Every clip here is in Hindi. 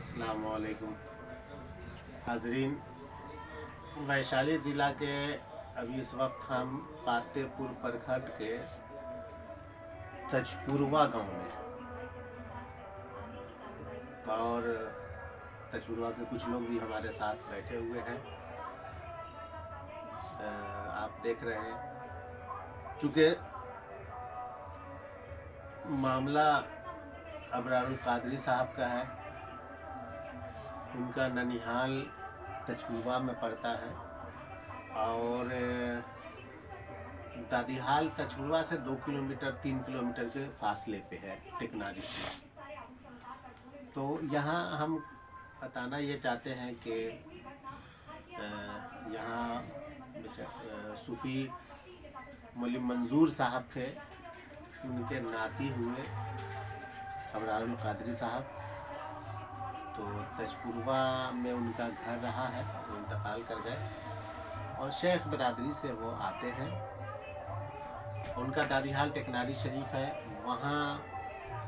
अस्सलाम वालेकुम हाजरीन। वैशाली ज़िला के अभी इस वक्त हम पातेपुर प्रखंड के तजपुरवा गांव में, और तजपुरवा के कुछ लोग भी हमारे साथ बैठे हुए हैं। आप देख रहे हैं, चूँकि मामला अबरारुल कादरी साहब का है, उनका ननिहाल तजपुरवा में पड़ता है और दादीहाल तजपुरवा से 2 किलोमीटर 3 किलोमीटर के फासले पे है टेकनारी से। तो यहाँ हम बताना ये चाहते हैं कि यहाँ सूफ़ी मौलवी मंजूर साहब थे, उनके नाती हुए अबरारुल कादरी साहब। तो तजपुरवा में उनका घर रहा है, वो इंतकाल कर गए और शेख बरादरी से वो आते हैं। उनका दादीहाल टेकनारी शरीफ है, वहाँ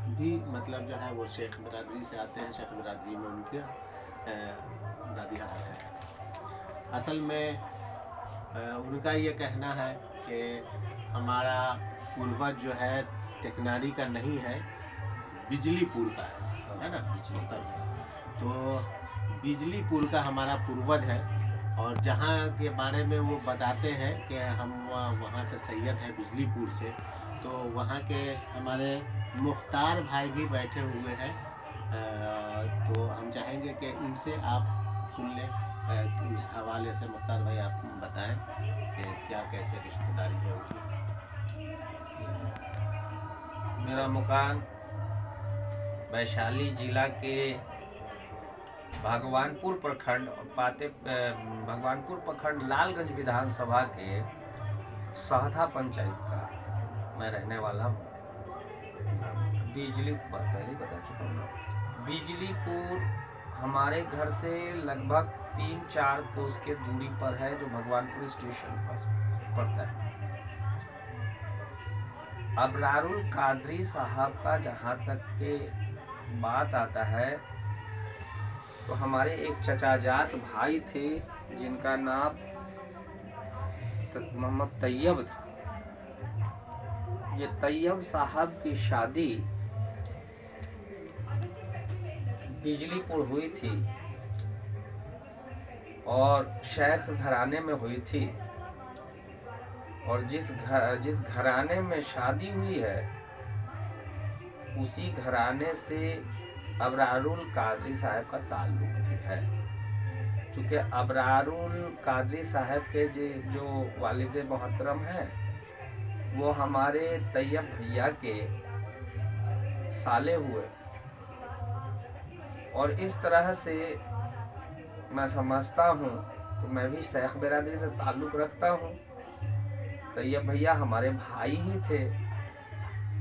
भी मतलब जो है वो शेख बरादरी से आते हैं। शेख बरादरी में उनके दादीहाल है। असल में उनका ये कहना है कि हमारा पूर्वज जो है टेकनारी का नहीं है, बिजलीपुर का है ना, तो बिजलीपुर का हमारा पूर्वज है। और जहाँ के बारे में वो बताते हैं कि हम वहाँ से सैयद हैं बिजलीपुर से, तो वहाँ के हमारे मुख्तार भाई भी बैठे हुए हैं। तो हम चाहेंगे कि इनसे आप सुन लें, इस हवाले से मुख्तार भाई आप बताएं कि क्या कैसे रिश्तेदारी है उनकी। मेरा मकान वैशाली जिला के भगवानपुर प्रखंड भगवानपुर प्रखंड लालगंज विधानसभा के सहथा पंचायत का मैं रहने वाला हूँ। बिजलीपुर पहले बता चुका हूँ। बिजलीपुर हमारे घर से लगभग 3-4 कोस के दूरी पर है, जो भगवानपुर स्टेशन पास पड़ता है। अबरारुल कादरी साहब का जहाँ तक के बात आता है, तो हमारे एक चचाजात भाई थे जिनका नाम मोहम्मद तैयब था। ये तैयब साहब की शादी बिजलीपुर हुई थी और शेख घराने में हुई थी। और जिस घराने में शादी हुई है, उसी घराने से अबरारुल कादरी साहब का ताल्लुक भी है। चूँकि अबरारुल कादरी साहब के जो वालिद मोहतरम हैं, वो हमारे तैयब भैया के साले हुए। और इस तरह से मैं समझता हूँ कि मैं भी शेख बिरादरी से ताल्लुक़ रखता हूँ। तैयब भैया हमारे भाई ही थे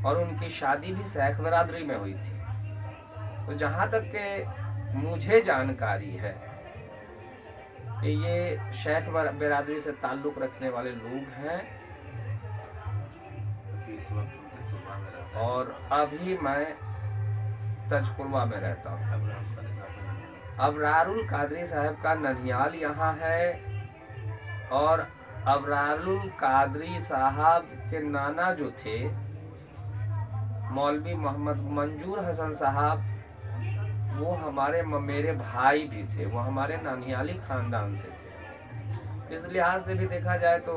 और उनकी शादी भी शेख बिरादरी में हुई थी। तो जहाँ तक के मुझे जानकारी है कि ये शेख बिरादरी से ताल्लुक़ रखने वाले लोग हैं। और अभी मैं तजपुरवा में रहता हूँ। अबरारुल कादरी साहब का ननिहाल यहाँ है और अबरारुल कादरी साहब के नाना जो थे मौलवी मोहम्मद मंजूर हसन साहब, वो मेरे भाई भी थे। वो हमारे नानियाली ख़ानदान से थे। इस लिहाज से भी देखा जाए तो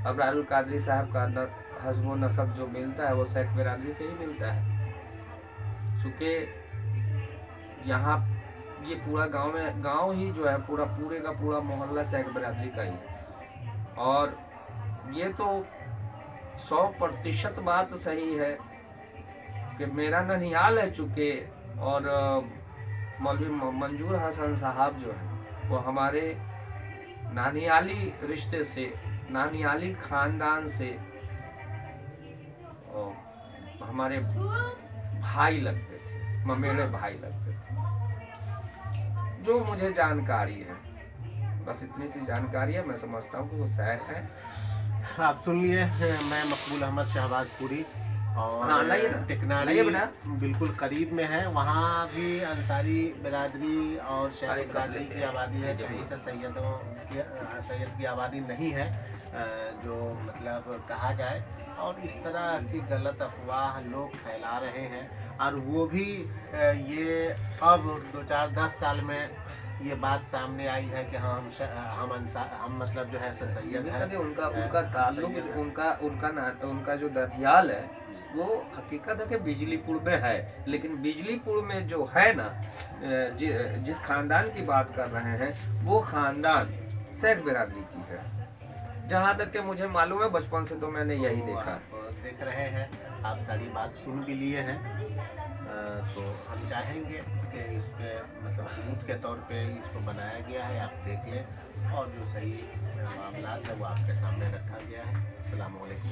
अबरारुल कादरी साहब का हस्ब व नसब जो मिलता है वो शेख बिरादरी से ही मिलता है। चूँकि यहाँ ये पूरा गांव ही जो है पूरे का पूरा मोहल्ला शेख बिरादरी का ही। और ये तो 100% बात सही है कि मेरा ननिहाल है चूँकि, और मौलवी मंजूर हसन साहब जो है वो हमारे नानियाली रिश्ते से, नानियाली ख़ानदान से हमारे भाई लगते थे, ममेरे भाई लगते थे। जो मुझे जानकारी है, बस इतनी सी जानकारी है। मैं समझता हूँ कि वो शेख है। आप सुन लिए, मैं मकबूल अहमद शहबाजपुरी और हाँ, लाइए ना, टिकनारी लाइए बेटा। बिल्कुल करीब में है, वहाँ भी अंसारी बिरादरी और अरे, शेख कर बिरादरी लेते की हैं। आबादी है। जब कहीं से सैयद की आबादी नहीं है, जो मतलब कहा जाए। और इस तरह की गलत अफवाह लोग फैला रहे हैं, और वो भी ये अब 2-4-10 साल में ये बात सामने आई है कि हाँ हम मतलब जो है सैयद है। देखिए, उनका ताल्लुक, सैयद है। उनका जो दथियाल है वो हकीकत है कि बिजलीपुर में है। लेकिन बिजलीपुर में जो है ना, जिस खानदान की बात कर रहे हैं वो खानदान शेख बिरादरी की है। जहाँ तक कि मुझे मालूम है, बचपन से तो मैंने यही तो देखा। आप देख रहे हैं, आप सारी बात सुन भी लिए हैं। तो हम चाहेंगे कि इस पे मतलब सबूत के तौर पे इसको बनाया गया है, आप देख लें, और जो सही मामला है वो आपके सामने रखा गया है। अस्सलाम वालेकुम।